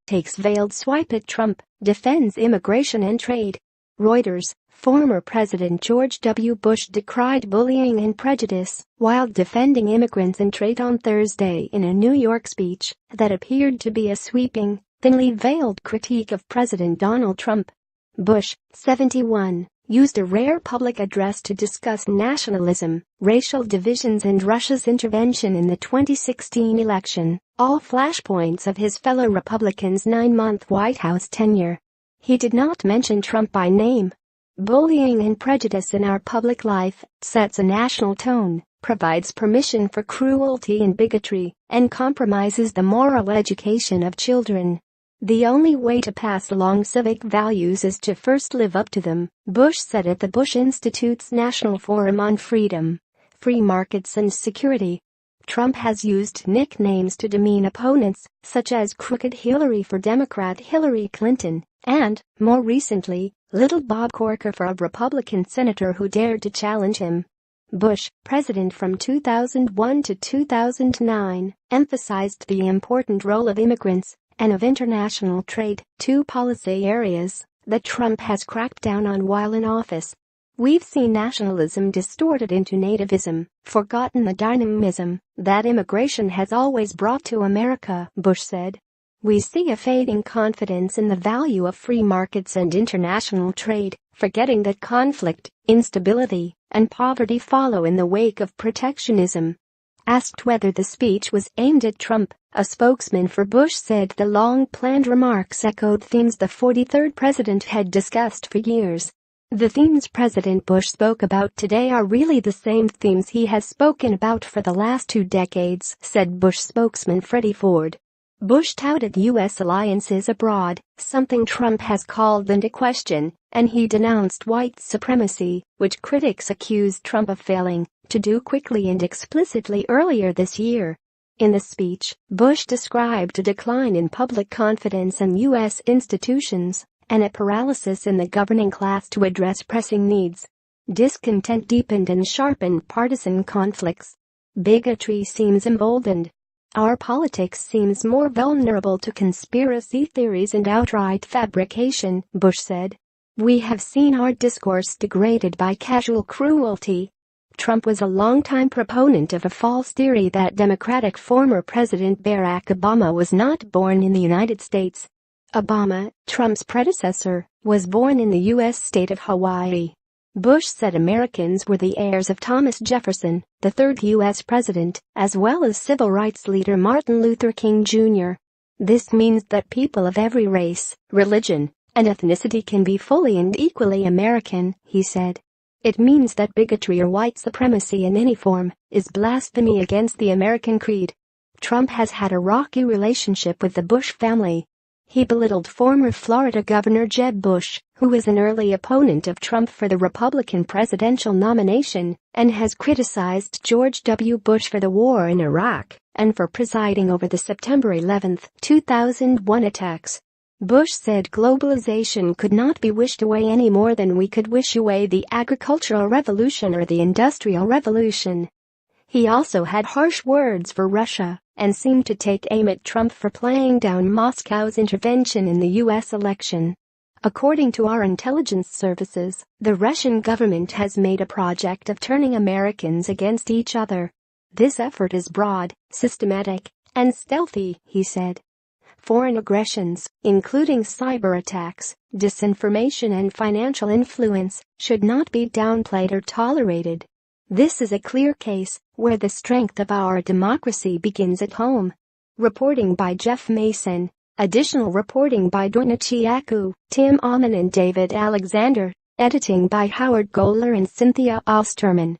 takes veiled swipe at Trump, defends immigration and trade. Reuters. Former President George W. Bush decried bullying and prejudice while defending immigrants and trade on Thursday in a New York speech that appeared to be a sweeping, thinly veiled critique of President Donald Trump. Bush, 71, used a rare public address to discuss nationalism, racial divisions and Russia's intervention in the 2016 election, all flashpoints of his fellow Republicans' 9-month White House tenure. He did not mention Trump by name. Bullying and prejudice in our public life sets a national tone, provides permission for cruelty and bigotry, and compromises the moral education of children. The only way to pass along civic values is to first live up to them, Bush said at the Bush Institute's National Forum on Freedom, Free Markets and Security. Trump has used nicknames to demean opponents, such as Crooked Hillary for Democrat Hillary Clinton, and, more recently, Little Bob Corker for a Republican senator who dared to challenge him. Bush, president from 2001 to 2009, emphasized the important role of immigrants and of international trade, two policy areas that Trump has cracked down on while in office. We've seen nationalism distorted into nativism, forgotten the dynamism that immigration has always brought to America, Bush said. We see a fading confidence in the value of free markets and international trade, forgetting that conflict, instability, and poverty follow in the wake of protectionism. Asked whether the speech was aimed at Trump, a spokesman for Bush said the long-planned remarks echoed themes the 43rd president had discussed for years. The themes President Bush spoke about today are really the same themes he has spoken about for the last 2 decades, said Bush spokesman Freddie Ford. Bush touted U.S. alliances abroad, something Trump has called into question, and he denounced white supremacy, which critics accused Trump of failing to do quickly and explicitly earlier this year. In the speech, Bush described a decline in public confidence in U.S. institutions and a paralysis in the governing class to address pressing needs. Discontent deepened and sharpened partisan conflicts. Bigotry seems emboldened. Our politics seems more vulnerable to conspiracy theories and outright fabrication, Bush said. We have seen our discourse degraded by casual cruelty. Trump was a longtime proponent of a false theory that Democratic former President Barack Obama was not born in the United States. Obama, Trump's predecessor, was born in the U.S. state of Hawaii. Bush said Americans were the heirs of Thomas Jefferson, the third U.S. president, as well as civil rights leader Martin Luther King Jr. This means that people of every race, religion, and ethnicity can be fully and equally American, he said. It means that bigotry or white supremacy in any form is blasphemy against the American creed. Trump has had a rocky relationship with the Bush family. He belittled former Florida Governor Jeb Bush, who was an early opponent of Trump for the Republican presidential nomination, and has criticized George W. Bush for the war in Iraq and for presiding over the September 11, 2001 attacks. Bush said globalization could not be wished away any more than we could wish away the agricultural revolution or the industrial revolution. He also had harsh words for Russia and seemed to take aim at Trump for playing down Moscow's intervention in the U.S. election. According to our intelligence services, the Russian government has made a project of turning Americans against each other. This effort is broad, systematic, and stealthy, he said. Foreign aggressions, including cyber attacks, disinformation and financial influence, should not be downplayed or tolerated. This is a clear case where the strength of our democracy begins at home. Reporting by Jeff Mason. Additional reporting by Donna Chiaku, Tim Auman and David Alexander. Editing by Howard Goller and Cynthia Osterman.